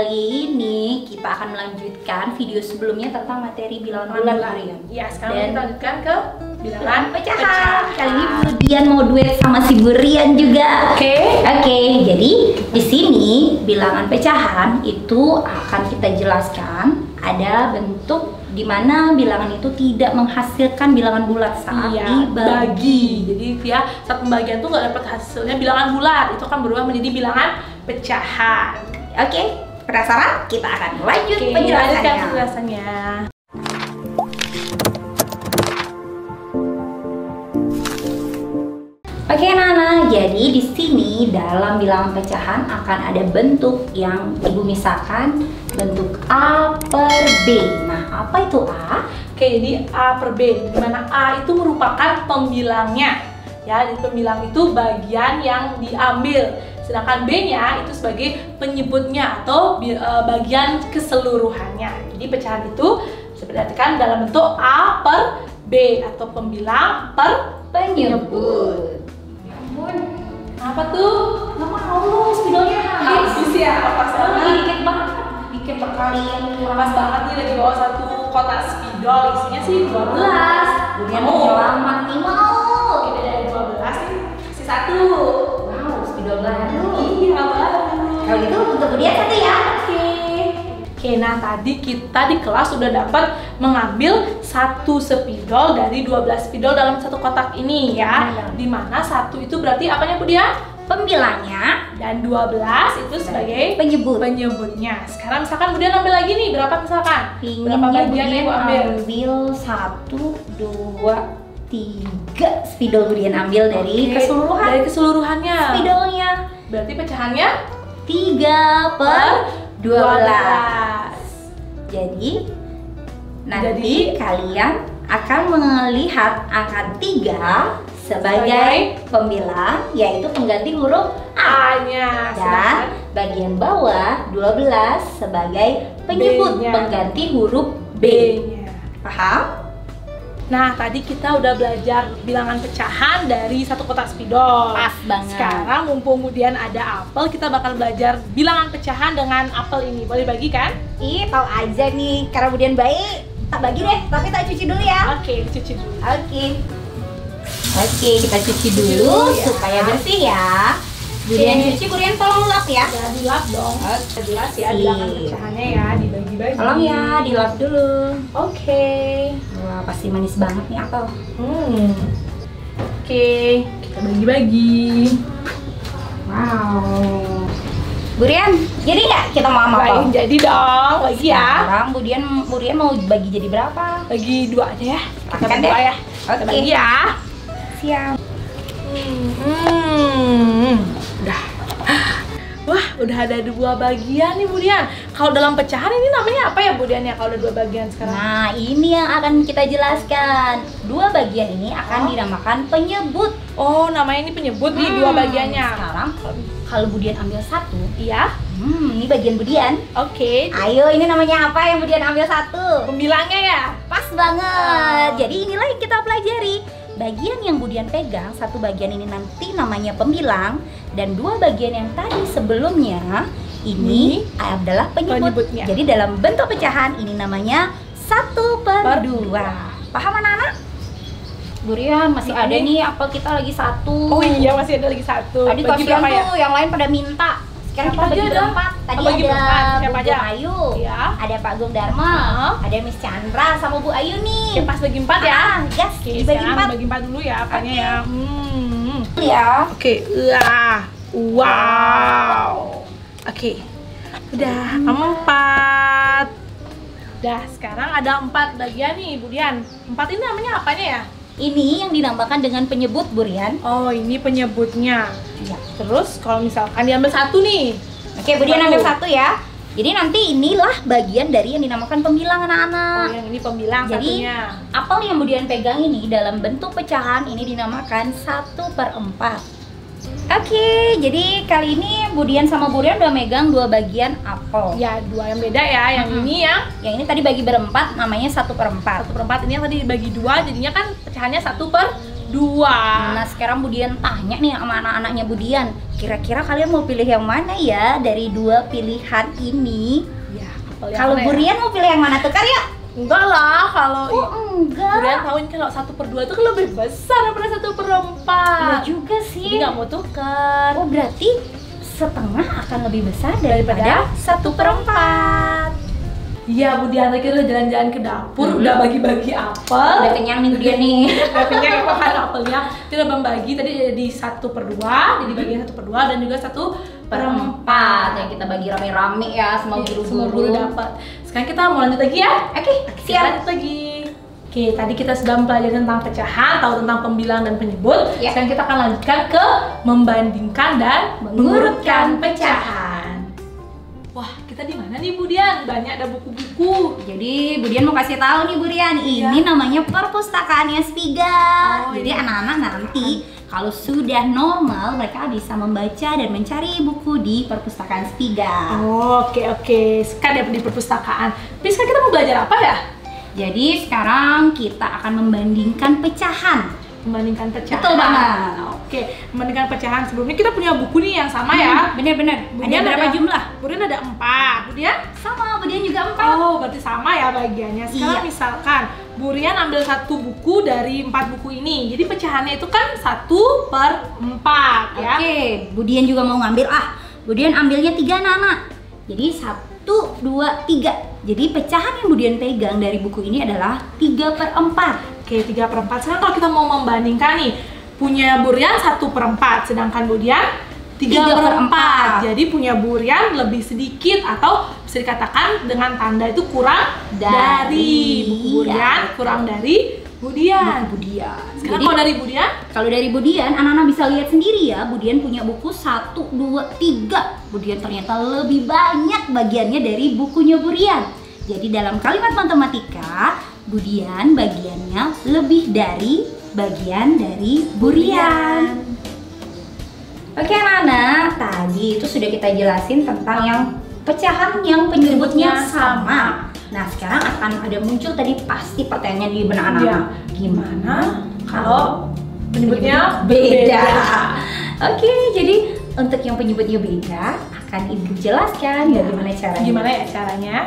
kali ini kita akan melanjutkan video sebelumnya tentang materi bilangan bulat. Iya, sekarang kita lanjutkan ke bilangan pecahan. Kali ini Bu Dian mau duet sama si Bu Rian juga. Oke, jadi di sini bilangan pecahan itu akan kita jelaskan ada bentuk di mana bilangan itu tidak menghasilkan bilangan bulat saat dibagi. Jadi ya saat pembagian tuh nggak dapat hasilnya bilangan bulat, itu akan berubah menjadi bilangan pecahan. Oke, penasaran? Kita akan lanjut penjelasannya. Oke Nana, jadi di sini dalam bilangan pecahan akan ada bentuk yang Ibu misalkan bentuk A per B. Nah, apa itu A? Oke, jadi A per B, di mana A itu merupakan pembilangnya. Ya, jadi pembilang itu bagian yang diambil, sedangkan B-nya itu sebagai penyebutnya atau bagian keseluruhannya. Jadi pecahan itu diartikan dalam bentuk A per B atau pembilang per penyebut. Apa tuh? Gak mau, spidolnya habis ya, pas banget. Dikit banget, dikit berkalian. Pas banget nih, lagi bawa satu kotak spidol, isinya sih 12. Kemudian selamat nih mau. Ini dari 12 nih, kasih satu. Wow, spidol baru. Iya, baru. Kalau gitu untuk dia satu ya. Oke, nah tadi kita di kelas sudah dapat mengambil satu spidol dari 12 spidol dalam satu kotak ini ya. Dimana satu itu berarti apanya Bu Dia? Pembilangnya, dan 12 itu sebagai penyebutnya. Sekarang misalkan Bu Dia ambil lagi nih, berapa misalkan? Berapa bagian yang Bu ambil? Ambil 1, 2, 3 spidol Bu Dian ambil dari keseluruhan. Dari keseluruhannya. Spidolnya. Berarti pecahannya 3 per 12. Jadi nanti kalian akan melihat angka 3 sebagai pembilang, yaitu pengganti huruf A-nya. Dan bagian bawah 12 sebagai penyebut pengganti huruf B-nya. Paham? Nah, tadi kita udah belajar bilangan pecahan dari satu kotak spidol. Pas banget. Sekarang mumpung kemudian ada apel, kita bakal belajar bilangan pecahan dengan apel ini. Boleh bagi kan? Ih, tahu aja nih, karena kemudian baik. Tak bagi deh, tapi tak cuci dulu ya. Oke, cuci dulu. Oke, kita cuci dulu supaya bersih ya. Kemudian cuci, kemudian tolong lap ya. Ya, dilap dong. Jelas ya bilangan pecahannya ya, dibagi-bagi. Tolong ya, dilap dulu. Oke. Wah, pasti manis banget nih apel. Oke, kita bagi-bagi. Wow. Bu Rian, jadi nggak kita mau sama apel? Jadi dong, bagi ya. Sekarang Bu Rian mau bagi jadi berapa? Bagi 2 aja ya. Kita Makan bagi 2 ya. Oke. Bagi ya. Siap. Wah, udah ada 2 bagian nih Bu Dian. Kalau dalam pecahan ini namanya apa ya Bu Dian ya kalau ada 2 bagian sekarang? Nah, ini yang akan kita jelaskan. 2 bagian ini akan dinamakan penyebut. Oh, namanya ini penyebut nih 2 bagiannya. Sekarang kalau Bu Dian ambil 1, iya. Ini bagian Bu Dian. Oke. Ayo, ini namanya apa yang Bu Dian ambil 1? Pembilangnya ya? Pas banget. Jadi inilah yang kita pelajari. Bagian yang Bu Dian pegang, satu bagian ini nanti namanya pembilang, dan 2 bagian yang tadi sebelumnya ini adalah penyebutnya. Jadi dalam bentuk pecahan ini namanya 1 per 2. Paham anak-anak? Bu Rian, masih ada nih apel kita lagi 1. Oh iya, masih ada lagi 1. Tadi kasihan tuh, yang lain pada minta. Sekarang kita bagi berempat. Tadi ada Bu Ayu, ada Pak Gung Dharma, ada Miss Chandra sama Bu Ayu nih. Pas bagi 4 ya? Yes, dibagi 4. Bagi 4 dulu ya apanya ya. Ya. Oke, wow. Oke, udah 4. Udah, sekarang ada 4 bagian nih Bu Dian. 4 ini namanya apanya ya? Ini yang dinamakan dengan penyebut Bu Rian. Oh, ini penyebutnya. Ya. Terus kalau misalkan diambil 1 nih. Oke, Bu Dian ambil 1 ya. Jadi nanti inilah bagian dari yang dinamakan pembilang anak-anak. Oh, yang ini pembilang satunya. Apel yang Bu Dian pegang ini dalam bentuk pecahan ini dinamakan 1/4. Oke, jadi kali ini Bu Dian sama Bu Rian udah megang 2 bagian apel. Ya, 2 yang beda ya. Yang ini yang ini tadi bagi berempat namanya 1/4. 1/4 ini yang tadi dibagi 2, jadinya kan pecahannya 1/2. 2. Nah sekarang Budian tanya nih sama anak-anaknya Budian, kira-kira kalian mau pilih yang mana ya dari dua pilihan ini? Ya, Kalau Burian mau pilih yang mana tuh Karya? Enggak lah, kalau Enggak. Burian tahuin kalau 1/2 itu kan lebih besar daripada 1/4. Iya juga sih. Jadi nggak mau tuker. Oh berarti setengah akan lebih besar daripada 1/4. Iya, Budian tadi udah jalan-jalan ke dapur, udah bagi-bagi apel. Udah kenyang nih Budian nih. Udah kenyang ya makan apelnya. Kita udah membagi tadi jadi 1/2, jadi bagian 1/2 dan juga 1/4 yang kita bagi rame-rame ya, semua semua guru-guru. guru dapat. Sekarang kita mau lanjut lagi ya. Oke, Kita siap. lanjut lagi. Oke, tadi kita sudah mempelajari tentang pecahan, tahu tentang pembilang dan penyebut. Ya. Sekarang kita akan lanjutkan ke membandingkan dan mengurutkan pecahan. Wah, kita di mana nih Budian? Banyak ada buku-buku. Jadi Budian mau kasih tahu nih Burian, ini namanya perpustakaannya Spiga. Oh, Jadi iya. anak-anak nanti kalau sudah normal mereka bisa membaca dan mencari buku di perpustakaan Spiga. Oh, oke. Sekarang di perpustakaan. Tapi sekarang kita mau belajar apa ya? Jadi sekarang kita akan membandingkan pecahan. Membandingkan pecahan. Betul banget. Oke, membandingkan pecahan. Sebelumnya kita punya buku nih yang sama ya. Bener-bener. Budian Ada berapa jumlah? Budian ada 4. Budian? Sama, Budian juga 4. Oh, berarti sama ya bagiannya. Sekarang Iya. misalkan Burian ambil 1 buku dari 4 buku ini. Jadi pecahannya itu kan 1/4 ya. Oke, Budian juga mau ngambil. Budian ambilnya 3 anak-anak. Jadi 1, 2, 3. Jadi pecahan yang Budian pegang dari buku ini adalah 3/4. Oke, 3/4. Sekarang kalau kita mau membandingkan nih, punya Burian 1/4, sedangkan Budian 3/4. Jadi punya Burian lebih sedikit atau bisa dikatakan dengan tanda itu kurang dari buku Burian, Iya. kurang dari Budian. Budian. Sekarang Jadi, kalau dari Budian, kalau dari Budian, anak-anak bisa lihat sendiri ya. Budian punya buku 1, 2, 3. Budian ternyata lebih banyak bagiannya dari bukunya Burian. Jadi dalam kalimat matematika, Budian bagiannya lebih dari bagian dari Burian. Oke anak-anak, tadi itu sudah kita jelasin tentang yang pecahan yang penyebutnya sama. Nah sekarang akan ada muncul tadi pasti pertanyaan di benak anak-anak. Gimana kalau penyebutnya beda? Oke, jadi untuk yang penyebutnya beda akan Ibu jelaskan bagaimana caranya. Gimana ya caranya?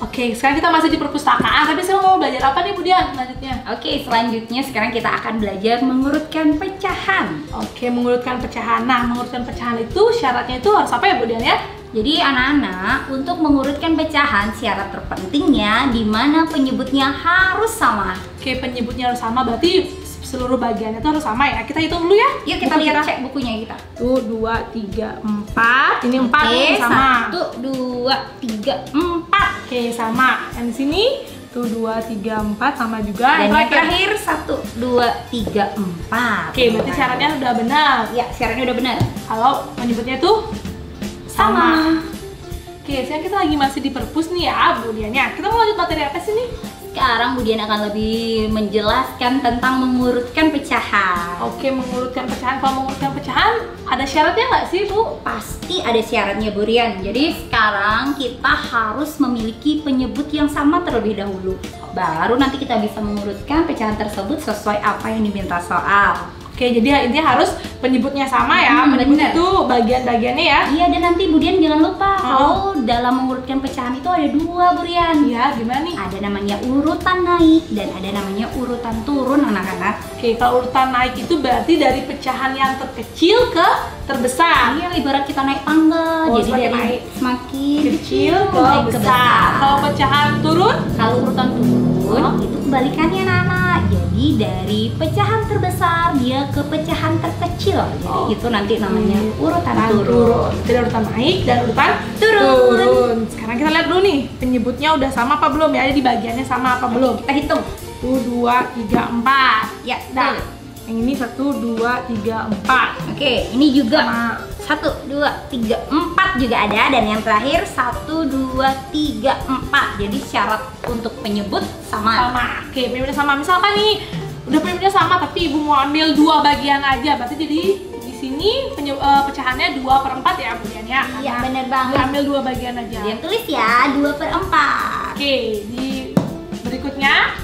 Oke, sekarang kita masih di perpustakaan, tapi sekarang mau belajar apa nih Budian selanjutnya? Oke, selanjutnya sekarang kita akan belajar mengurutkan pecahan. Oke, mengurutkan pecahan. Nah, mengurutkan pecahan itu syaratnya itu harus apa ya Budian ya? Jadi anak-anak, untuk mengurutkan pecahan syarat terpentingnya di mana penyebutnya harus sama. Oke, penyebutnya harus sama, berarti seluruh bagiannya itu harus sama ya. Kita hitung dulu ya. Yuk kita Buku lihat cek bukunya kita. 1, 2, 3, 4. Ini 4 Oke, nih sama. 1, 2, 3, 4. Oke, sama. Yang di sini 1, 2, 3, 4 sama juga. Dan yang terakhir. terakhir 1, 2, 3, 4. Oke, berarti syaratnya sudah benar. Ya, syaratnya udah benar. Kalau menyebutnya itu sama. Oke, sekarang kita lagi masih di perpus nih ya, Budiannya. Kita mau lanjut materi apa sih nih? Sekarang Budian akan lebih menjelaskan tentang mengurutkan pecahan. Oke, mengurutkan pecahan. Kalau mengurutkan pecahan, ada syaratnya nggak sih, Bu? Pasti ada syaratnya Burian. Jadi sekarang kita harus memiliki penyebut yang sama terlebih dahulu. Baru nanti kita bisa mengurutkan pecahan tersebut sesuai apa yang diminta soal. Oke, jadi intinya harus penyebutnya sama ya. Penyebut bener. itu bagian-bagiannya ya. Iya, dan nanti Budian jangan lupa kalau dalam mengurutkan pecahan itu ada 2 Burian. Iya, gimana nih? Ada namanya urutan naik dan ada namanya urutan turun anak-anak. Oke, kalau urutan naik itu berarti dari pecahan yang terkecil ke terbesar. Iya, ibarat kita naik tangga. Oh, Jadi semakin dari naik. semakin Kecil ke naik besar. Kalau pecahan turun, Kalau urutan turun itu kebalikannya anak-anak. Jadi dari pecahan terbesar dia ke pecahan terkecil. Jadi itu nanti namanya urutan turun. Jadi urutan naik dan urutan Turun. Sekarang kita lihat dulu nih, penyebutnya udah sama apa belum ya? Di bagiannya sama apa belum? Kita hitung. 1, 2, 3, 4. Ya, Nah, betul. yang ini 1, 2, 3, 4. Oke, ini juga Sama. 1, 2, 3, 4 juga ada. Dan yang terakhir 1, 2, 3, 4. Jadi syarat untuk penyebut sama. Oke, penyebutnya sama. Misalkan nih, udah penyebutnya sama tapi ibu mau ambil 2 bagian aja. Berarti jadi di sini pecahannya 2/4 ya Budian ya. Iya, Karena bener banget. ambil 2 bagian aja. Yang tulis ya 2/4. Oke, di berikutnya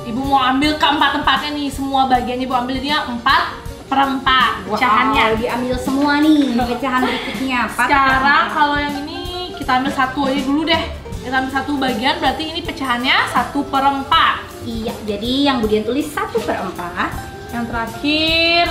Ibu Ibu mau ambil keempat-empatnya nih, semua bagiannya Ibu ambil dia 4/4 pecahannya. Wow, diambil semua nih pecahan berikutnya. Sekarang kalau yang ini kita ambil satu aja dulu deh. Kita ambil satu bagian, berarti ini pecahannya 1/4. Iya, jadi yang Budian tulis 1/4. Yang terakhir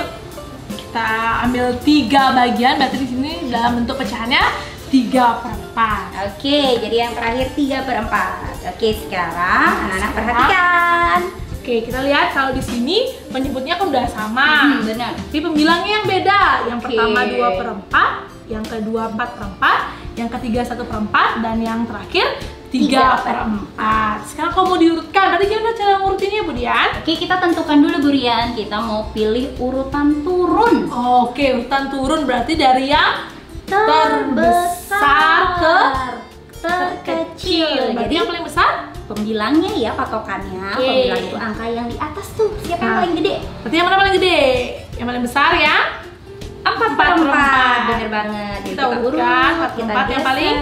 kita ambil 3 bagian, berarti di sini dalam bentuk pecahannya 3/4. Oke, jadi yang terakhir 3/4. Oke, sekarang anak-anak perhatikan. Oke, kita lihat kalau di sini penyebutnya kan udah sama. Benar. Tapi pembilangnya yang beda. Yang Oke. pertama 2/4, yang kedua 4/4, yang ketiga 1/4, dan yang terakhir 3/4. Sekarang kalau mau diurutkan, tadi gimana cara ngurutinnya Bu Dian? Oke, kita tentukan dulu Bu Rian. Kita mau pilih urutan turun. Oke, urutan turun berarti dari yang terbesar ke terkecil. Berarti Jadi yang paling besar? pembilangnya ya patokannya. Oke. Pembilang itu angka yang di atas tuh. Siapa yang Nah. paling gede? Berarti yang mana paling gede? Yang paling besar ya? 4/4. Bener banget. Jadi Kita urutkan 4/4 yang paling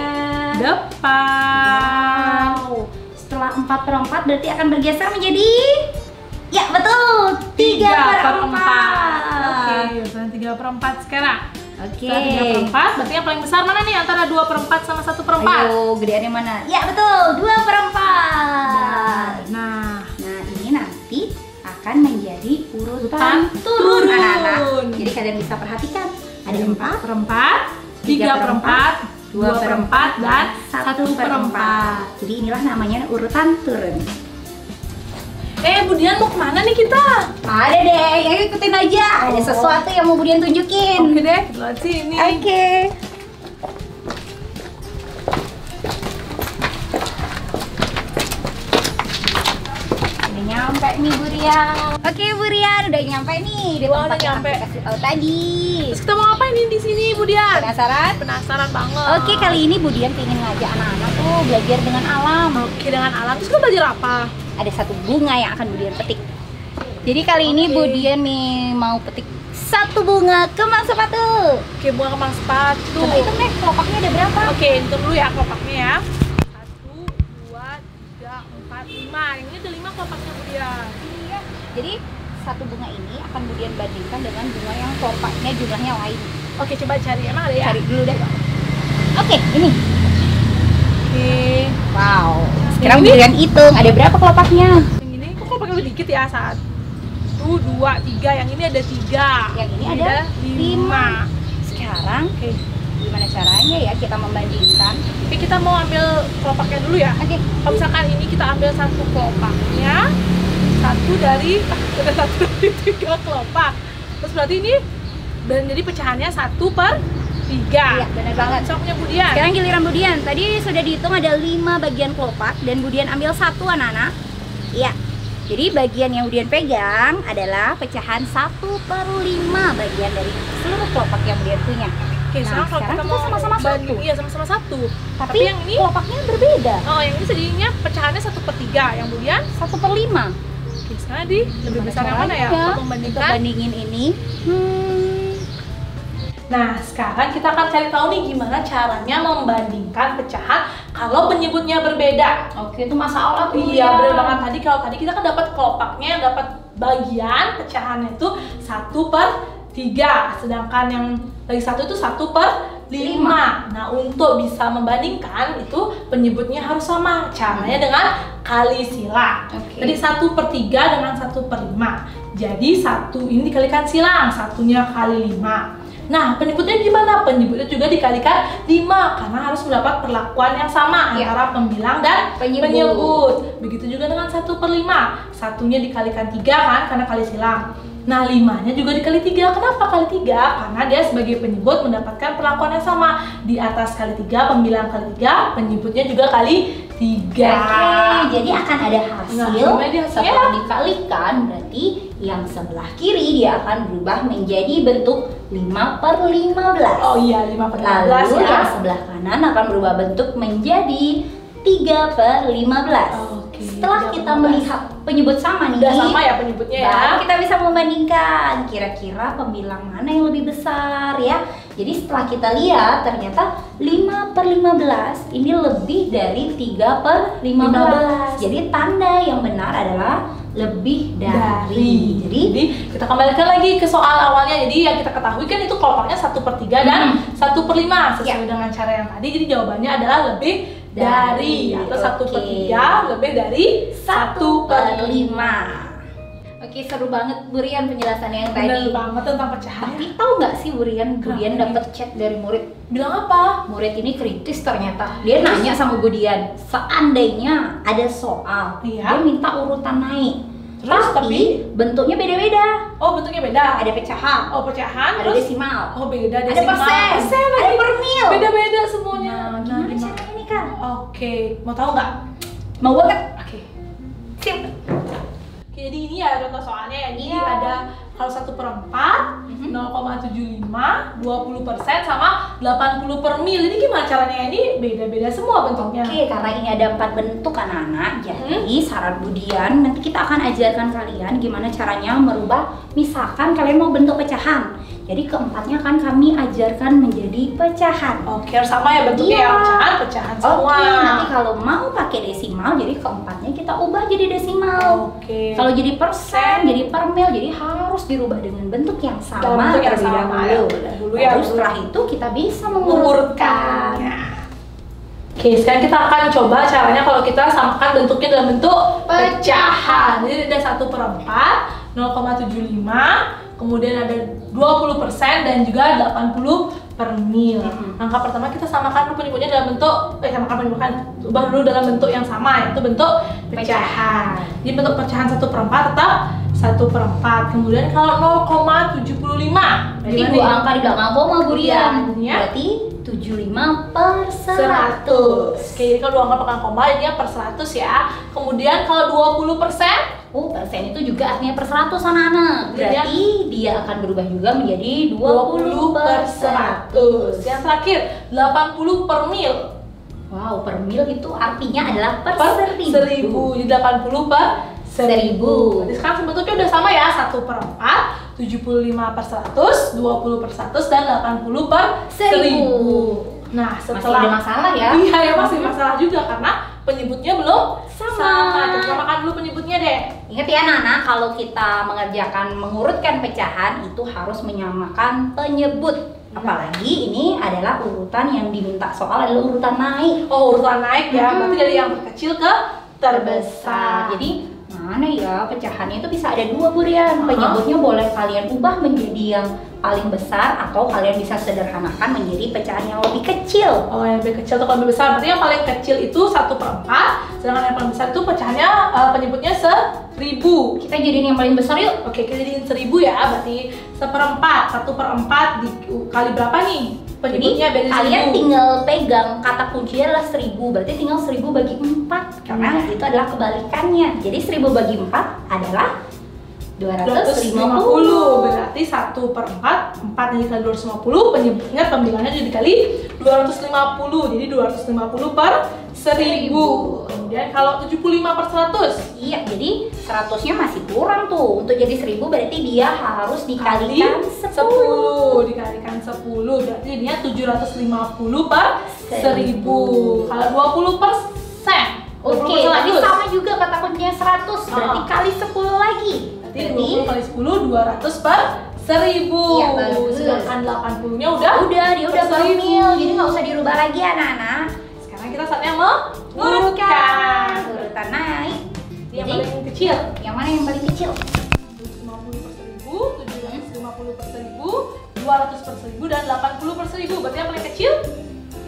depan. Wow. Setelah 4/4 berarti akan bergeser menjadi, ya betul, 3/4. Oke, urutan 3/4 sekarang. Oke. Setelah 3/4, berarti yang paling besar mana nih antara 2/4 sama 1/4? Ayo, gedeannya mana? Ya betul, 2/4. Nah, Ini nanti akan menjadi urutan Urutan turun, turun. anak-anak. Jadi kalian bisa perhatikan, ada 4, 4/4, 3/4, 2/4, dan 1/4. Jadi inilah namanya urutan turun. Bu Dian mau kemana nih kita? Ada deh, yang ikutin aja. Ada sesuatu yang mau Budian tunjukin. Oke deh, kita lihat sini. Oke. Udah nyampe nih Bu Rian. Oke Bu Rian, udah nyampe nih di Wah, tempat udah yang nyampe. aku kasih tahu tadi. Terus kita mau ngapain nih di sini, Bu Dian? Penasaran? Penasaran banget. Oke, kali ini Bu Dian pengen ngajak anak-anak tuh belajar dengan alam. Oke, dengan alam. Terus kita belajar apa? Ada satu bunga yang akan Bu Dian petik. Jadi kali ini Oke. Bu Dian nih mau petik satu bunga kembang sepatu. Oke, bunga kembang sepatu. Coba hitung deh, kelopaknya ada berapa? Oke, hitung dulu ya kelopaknya ya. 1, 2, 3, 4, 5. Yang ini ada 5 kelopaknya, Bu Dian. Iya. Jadi satu bunga ini akan Bu Dian bandingkan dengan bunga yang kelopaknya jumlahnya lain. Oke, coba cari. Emang ada ya? Cari dulu deh. Oke, ini. Oke. Wow. Sekarang Ini? Bu Dian hitung ada berapa kelopaknya? Yang ini kok kelopaknya lebih dikit ya? 1, 2, 3. Yang ini ada 3. Yang ini ada 5. Sekarang Oke. gimana caranya ya kita membandingkan? Oke, kita mau ambil kelopaknya dulu ya. Oke. Kalau misalkan ini kita ambil satu kelopaknya, satu dari 3 kelopak. Terus berarti ini dan jadi pecahannya 1/3. Iya, benar banget. Soknya Bu Dian. Sekarang giliran Bu Dian. Tadi sudah dihitung ada 5 bagian kelopak dan Bu Dian ambil satu anak-anak. Iya. Jadi bagian yang Bu Dian pegang adalah pecahan 1/5 bagian dari seluruh kelopak yang Bu Dian punya. Oke, Nah, sekarang kalau sekarang kita kita mau sama-sama banding, satu. iya sama-sama satu. Tapi yang ini, kelopaknya berbeda. oh yang ini jadinya pecahannya 1/3. Yang Bu Dian, 1/5. oke, sekarang di lebih besar yang mana ya? Untuk Untuk membandingkan. bandingin ini. Nah, sekarang kita akan cari tahu nih gimana caranya membandingkan pecahan kalau penyebutnya berbeda. Oke, itu masalah tuh. Iya, bener banget. Kalau tadi kita kan dapat kelopaknya, dapat bagian pecahannya itu 1/3, sedangkan yang lagi satu itu 1/5. Nah, untuk bisa membandingkan itu penyebutnya harus sama. Caranya dengan kali silang. Oke. Jadi 1/3 dengan 1/5. Jadi satu ini dikalikan silang, satunya kali 5. Nah, penyebutnya gimana? Penyebutnya juga dikalikan 5 karena harus mendapat perlakuan yang sama Iya. antara pembilang dan Penyebut. penyebut. Begitu juga dengan 1/5. Satunya dikalikan 3 kan karena kali silang. Nah, 5-nya juga dikali 3. Kenapa kali 3? Karena dia sebagai penyebut mendapatkan perlakuan yang sama. Di atas kali 3, pembilang kali 3, penyebutnya juga kali 3. Oke, jadi akan ada hasil. Nah, gimana dia hasilnya? Setelah dikalikan, berarti yang sebelah kiri dia akan berubah menjadi bentuk 5/15. Oh iya, 5/15 Lalu ya. yang sebelah kanan akan berubah bentuk menjadi 3/15. Oke, Setelah kita 3/15. melihat penyebut sama nih, Udah sama ya penyebutnya ya. baru kita bisa membandingkan kira-kira pembilang mana yang lebih besar ya. Jadi setelah kita lihat ternyata 5/15 ini lebih dari 3/15. Jadi tanda yang benar adalah lebih dari. Jadi kita kembalikan lagi ke soal awalnya. Jadi yang kita ketahui kan itu kelopaknya 1/3 dan 1/5 sesuai dengan cara yang tadi. Jadi jawabannya adalah lebih dari atau 1/3 lebih dari 1/5. Oke, seru banget Bu Rian penjelasannya yang Bener tadi. banget tentang pecahan. Tapi tahu nggak sih Bu Rian dapat chat dari murid. Bilang apa? Murid ini kritis ternyata. Dia nanya sama Bu Dian, seandainya ada soal, Iya. dia minta urutan naik. Terus, tapi bentuknya beda-beda. Oh, bentuknya beda. Ada pecahan, Oh, pecahan. ada Terus desimal, oh, beda ada desimal. persen, ada lagi. per mil. Beda-beda semuanya. Nah, gimana caranya nih Kak? Oke, mau tahu nggak? Mau banget? Oke. Sip. Jadi ini ya contoh soalnya ya. Jadi Iya. ada kalau 1/4, 0,75, 20% sama 80 per mil. Jadi gimana caranya? Ini beda-beda semua bentuknya. Oke, karena ini ada 4 bentuk anak-anak, jadi saran Budian nanti kita akan ajarkan kalian gimana caranya merubah. Misalkan kalian mau bentuk pecahan, jadi keempatnya kan kami ajarkan menjadi pecahan. Oke, harus sama ya bentuknya Iya. ya, pecahan semua. Oke, nanti kalau mau pakai desimal, jadi keempatnya kita ubah jadi desimal. Oke. Kalau jadi persen, jadi per mil, jadi harus dirubah dengan bentuk yang sama Dalam bentuk yang terlebih sama, dahulu. ya, dulu ya, Baru dulu. setelah itu kita bisa Mengurutkan. mengurutkan. Oke, sekarang kita akan coba caranya kalau kita samakan bentuknya dalam bentuk pecahan. Jadi ada 1/4, 0,75, kemudian ada 20% dan juga 80 per mil. Langkah pertama kita samakan dulu penyebutnya dalam bentuk ubah dulu dalam bentuk yang sama, yaitu bentuk pecahan. Jadi bentuk pecahan 1/4 tetap 1/4. Kemudian kalau 0,75 Berarti dua angka di belakang koma Bu Iya, Rian. jadinya Berarti 75/100. Oke, jadi kalau dua angka belakang koma jadinya per 100 ya. Kemudian kalau 20%, Oh, persen itu juga artinya per 100 anak-anak. Berarti dia akan berubah juga menjadi 20/100. Yang terakhir 80 per mil. Wow, per mil itu artinya adalah per 1000. Jadi 80 per 1000. Jadi sekarang sebetulnya udah sama ya, 1/4, 75/100, 20/100 dan 80 per 1000. Nah, Masih setelah ada masalah ya? Iya, ya masih masalah juga karena penyebutnya belum Sama. Kita samakan dulu penyebutnya deh. Ingat ya Nana, kalau kita mengurutkan pecahan itu harus menyamakan penyebut. Apalagi ini adalah urutan yang diminta soal adalah urutan naik. Oh, urutan naik ya, berarti dari yang terkecil ke terbesar. Jadi mana ya pecahannya itu bisa ada dua Bu Rian. Penyebutnya boleh kalian ubah menjadi yang paling besar atau kalian bisa sederhanakan menjadi pecahan yang lebih kecil. Oh, yang lebih kecil atau lebih besar, berarti yang paling kecil itu 1/4, sedangkan yang paling besar itu pecahannya penyebutnya 1000. Kita jadiin yang paling besar yuk. Oke, kita jadiin 1000 ya, berarti 1/4, 1/4 dikali berapa nih? Jadi Penyebutnya beda kalian 1000. tinggal pegang kata kuncinya adalah 1000, berarti tinggal 1000 bagi 4 karena itu adalah kebalikannya. Jadi 1000 bagi 4 adalah 250. Berarti 1/4, 4 dikali 250, penyebutnya pembilangannya jadi dikali 250, jadi 250 per 1000. Kemudian kalau 75/100, Iya, jadi 100-nya masih kurang tuh. Untuk jadi 1000 berarti dia harus dikalikan 10. 10 dikalikan 10, berarti jadinya 750 per 1000. Kalau 20%, Oke, tadi sama juga kata kuncinya 100, berarti kali 10 lagi. berarti 20 kali 10, 200 per 1000. Iya, bagus. Sedangkan 80-nya udah Dia udah per mil, jadi nggak usah dirubah lagi anak-anak. Sekarang kita saatnya mengurutkan. Urutan naik. Yang Jadi, paling kecil, yang mana yang paling kecil? 250 per 1000, 750 per 1000, 200 per 1000, dan 80 per 1000. Berarti yang paling kecil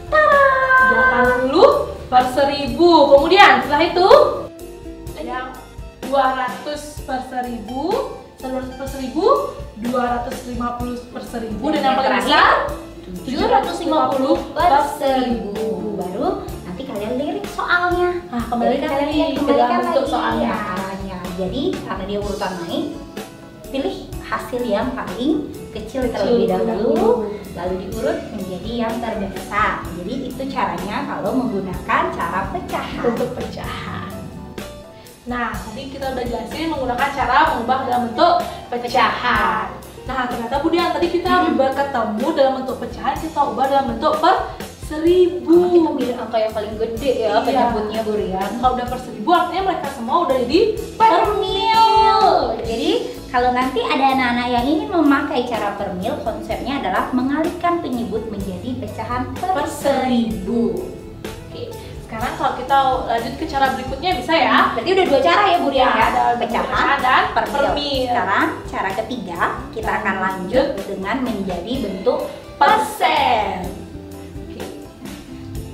80 per 1000. Kemudian setelah itu yang 200 per 1000, 100 per 1000, 250 per 1000, dan yang paling besar 750 per 1000. Baru nanti kalian lirik soalnya. Nah, kembalikan Jadi lagi ke kembalikan dalam bentuk lagi. soalnya. Ya. Jadi karena dia urutan naik, pilih hasil yang paling kecil terlebih dahulu, lalu diurut menjadi yang terbesar. Jadi itu caranya kalau menggunakan cara pecahan. Bentuk pecahan. Nah, tadi kita udah jelasin menggunakan cara mengubah dalam bentuk pecahan. Nah, ternyata Budian tadi kita berketemu dalam bentuk pecahan, kita ubah dalam bentuk per 1000. Kita pilih angka yang paling gede ya Iya. penyebutnya Bu Rian. Kalau udah per 1000 artinya mereka semua udah jadi per mil. Betul. Jadi kalau nanti ada anak-anak yang ingin memakai cara per mil, konsepnya adalah mengalihkan penyebut menjadi pecahan per 1000. Oke, sekarang kalau kita lanjut ke cara berikutnya bisa ya. Berarti udah 2 cara ya Bu Dian ya, Ada pecahan dan per per mil. mil. Sekarang cara ketiga kita akan lanjut dengan menjadi bentuk persen.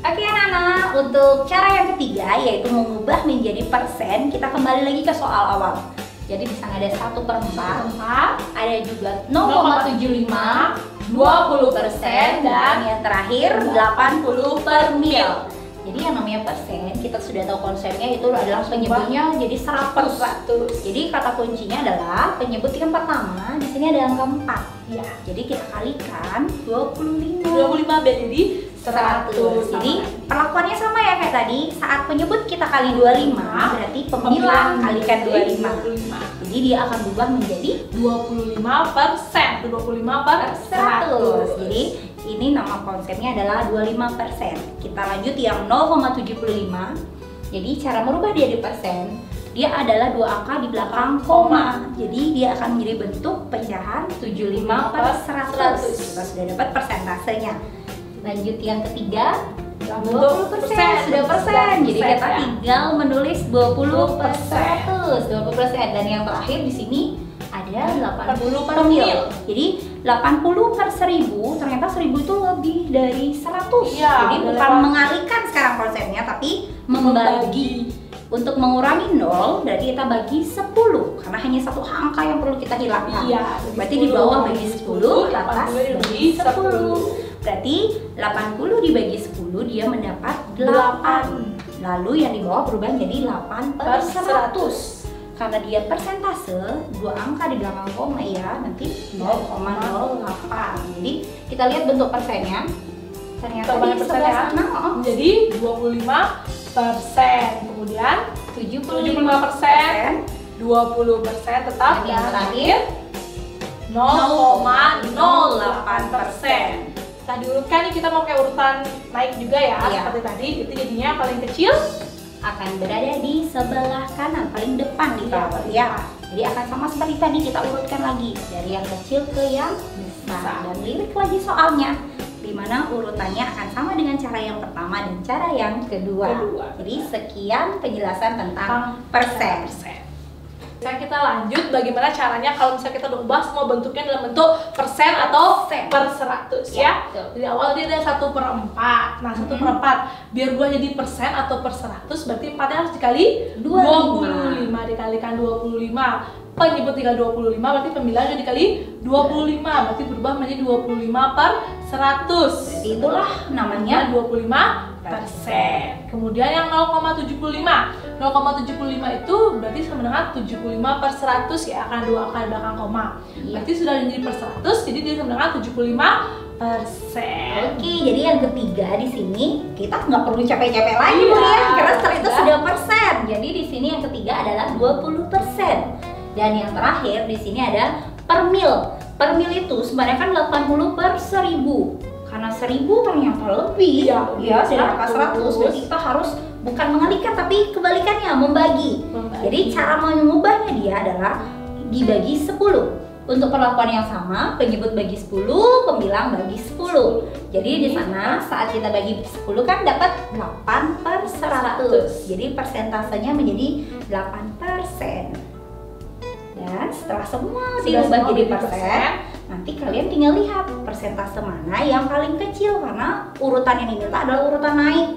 Oke anak-anak, untuk cara yang ketiga yaitu mengubah menjadi persen, kita kembali lagi ke soal awal. Jadi di sana ada 1/4, ada juga 0,75, 20% dan yang terakhir 80 per mil. Jadi yang namanya persen, kita sudah tahu konsepnya itu adalah penyebutnya jadi 100. Jadi kata kuncinya adalah penyebut yang pertama, di sini ada angka 4. Ya. Jadi kita kalikan 25. 25 biar jadi 100. Jadi perlakuannya sama ya kayak tadi. Saat penyebut kita kali 25, berarti pemilang kalikan 25. Jadi dia akan berubah menjadi 25%. 25 per 100. Jadi ini nama konsepnya adalah 25%. Kita lanjut yang 0,75. Jadi cara merubah dia di persen, dia adalah 2 angka di belakang koma. Jadi dia akan menjadi bentuk pecahan 75 per 100. Kita sudah dapat persentasenya. Lanjut yang ketiga, 20% sudah persen. Jadi kita tinggal menulis 20 per 100, 20%. Dan yang terakhir di sini ada 80 per mil. Jadi 80 per 1000, ternyata 1000 itu lebih dari 100. Ya, jadi bukan mengalihkan sekarang konsepnya, tapi membagi. Untuk mengurangi 0, berarti kita bagi 10 karena hanya satu angka yang perlu kita hilangkan. Iya, berarti di bawah bagi 10, di atas bagi 10. Berarti 80 dibagi 10 dia mendapat 8. Lalu yang di bawah berubah menjadi 8 per 100. Karena dia persentase, 2 angka di belakang koma ya, nanti 0,08. Jadi kita lihat bentuk persennya. Ternyata di sebelah sana jadi 25%, kemudian 75%, 20% tetap, dan yang terakhir 0,08%. Kita diurutkan nih, kita mau kayak urutan naik juga ya, seperti tadi. Itu jadinya paling kecil akan berada di sebelah kanan, paling depan di tower ya. Jadi akan sama seperti tadi, kita urutkan lagi dari yang kecil ke yang besar. Dan lirik lagi soalnya, dimana urutannya akan sama dengan cara yang pertama dan cara yang kedua. Jadi sekian penjelasan tentang persen. Sekarang kita lanjut bagaimana caranya kalau misalnya kita ubah semua bentuknya dalam bentuk persen atau per 100 ya. Jadi awal dia ada 1/4. Nah 1/4 biar berubah jadi persen atau per 100 berarti 4-nya harus dikali 25 dikalikan 25. Penyebut tinggal 25 berarti pemilangnya dikali 25 berarti berubah menjadi 25 per 100. Jadi itulah namanya 25%. Kemudian yang 0,75 itu berarti sama dengan 75 per 100 ya, akan 2 angka di belakang koma. Berarti sudah menjadi per 100, jadi dia sama dengan 75%. Oke, jadi yang ketiga di sini kita nggak perlu capek-capek lagi Bu ya, karena setelah itu sudah persen. Jadi di sini yang ketiga adalah 20%. Dan yang terakhir di sini ada per mil. Per mil itu sebenarnya kan 80 per 1000. Karena 1000 ternyata lebih ya dari angka 100. Jadi kita harus bukan mengalihkan tapi kebalikannya, membagi. Jadi cara mengubahnya dia adalah dibagi 10. Untuk perlakuan yang sama, penyebut bagi 10, pembilang bagi 10. Jadi di sana saat kita bagi 10 kan dapat 8 per 100. Jadi persentasenya menjadi 8%. Dan setelah semua diubah jadi persen, nanti kalian tinggal lihat persentase mana yang paling kecil karena urutan yang diminta adalah urutan naik.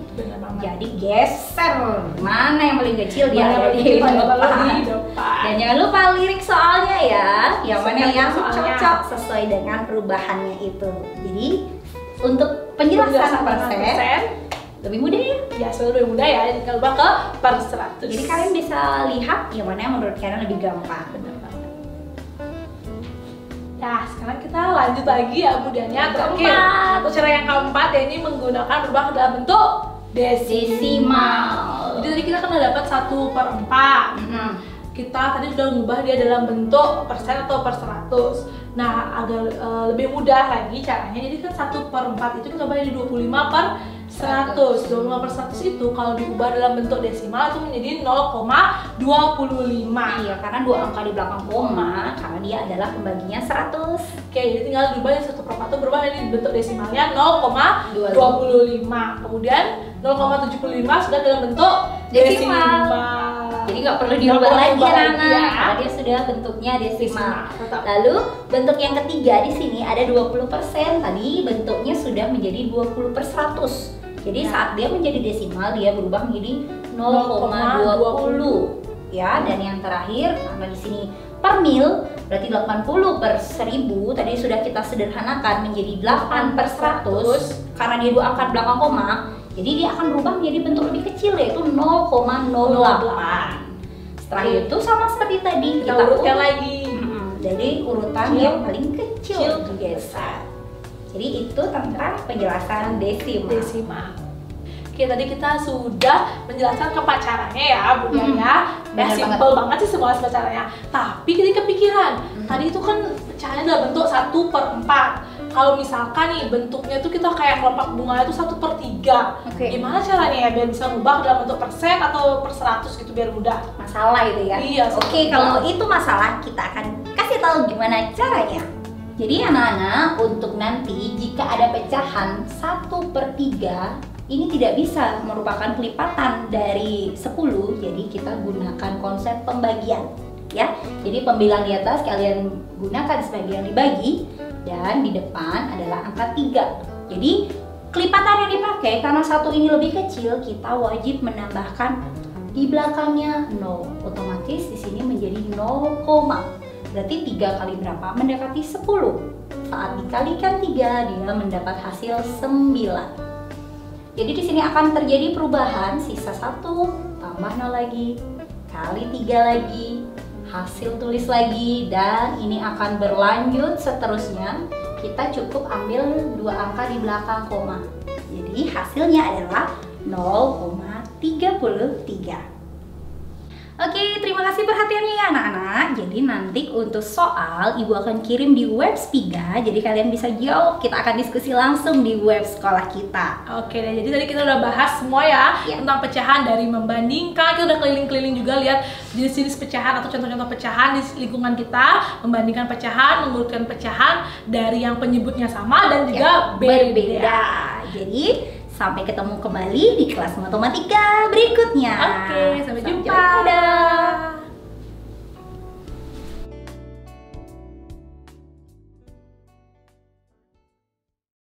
Jadi geser mana yang paling kecil dia ada di depan. Dan jangan lupa lirik soalnya ya, yang mana yang cocok sesuai dengan perubahannya itu. Jadi untuk penjelasan persen lebih mudah ya? Ya, selalu lebih mudah ya. Jadi kalau ubah ke per 100. Jadi kalian bisa lihat yang mana yang menurut kalian lebih gampang. Nah, sekarang kita lanjut lagi ya kemudiannya terakhir. Untuk cara yang keempat ya, ini menggunakan berubah ke dalam bentuk desimal. Jadi tadi kita kan udah dapat 1/4. Kita tadi sudah mengubah dia dalam bentuk persen atau per 100. Nah, agar lebih mudah lagi caranya, jadi kan 1/4 itu kita ubah jadi 25 per 100. 25/100 itu kalau diubah dalam bentuk desimal itu menjadi 0,25. Iya, karena dua angka di belakang koma, karena dia adalah pembaginya 100. Oke, jadi tinggal diubah yang 1/4 berubah ini bentuk desimalnya 0,25. Kemudian 0,75 sudah dalam bentuk desimal. Jadi nggak perlu diubah lagi ya, anak-anak, karena dia sudah bentuknya desimal. Lalu bentuk yang ketiga di sini ada 20%. Tadi bentuknya sudah menjadi 20/100. Jadi saat dia menjadi desimal dia berubah menjadi 0,20 ya. Dan yang terakhir karena di sini per mil berarti 80/1000 tadi sudah kita sederhanakan menjadi 8/100 karena dia dua angka belakang koma. Jadi dia akan berubah menjadi bentuk lebih kecil yaitu 0,08. Setelah itu sama seperti tadi kita urutkan lagi. Jadi urutan yang paling kecil biasa. Jadi itu tentang penjelasan desimal. Oke, tadi kita sudah menjelaskan kepacarannya ya, Bunda ya. Ya simple banget sih semua caranya. Tapi kita kepikiran, tadi itu kan pecahannya dalam bentuk 1/4. Kalau misalkan nih bentuknya tuh kita kayak kelopak bunga itu 1/3. Gimana caranya ya biar bisa ngubah dalam bentuk persen atau per 100 gitu biar mudah? Masalah itu ya? Iya. Oke, kalau itu masalah kita akan kasih tahu gimana caranya. Jadi anak-anak untuk nanti jika ada pecahan 1/3 ini tidak bisa merupakan kelipatan dari 10, jadi kita gunakan konsep pembagian ya. Jadi pembilang di atas kalian gunakan sebagai yang dibagi dan di depan adalah angka 3. Jadi kelipatan yang dipakai karena satu ini lebih kecil, kita wajib menambahkan di belakangnya 0. Otomatis di sini menjadi 0, berarti 3 kali berapa? Mendekati 10. Saat dikalikan 3 dia mendapat hasil 9. Jadi di sini akan terjadi perubahan, sisa 1 tambah 0 lagi, kali 3 lagi, hasil tulis lagi, dan ini akan berlanjut seterusnya. Kita cukup ambil 2 angka di belakang koma. Jadi hasilnya adalah 0,33. Oke, terima kasih perhatiannya ya anak-anak. Jadi nanti untuk soal Ibu akan kirim di web Spiga. Jadi kalian bisa jawab, kita akan diskusi langsung di web sekolah kita. Oke deh, jadi tadi kita udah bahas semua ya tentang pecahan dari membandingkan. Kita udah keliling-keliling juga lihat jenis-jenis pecahan atau contoh-contoh pecahan di lingkungan kita. Membandingkan pecahan, mengurutkan pecahan dari yang penyebutnya sama dan juga berbeda. Jadi sampai ketemu kembali di kelas matematika berikutnya. Oke, sampai jumpa. Dadah.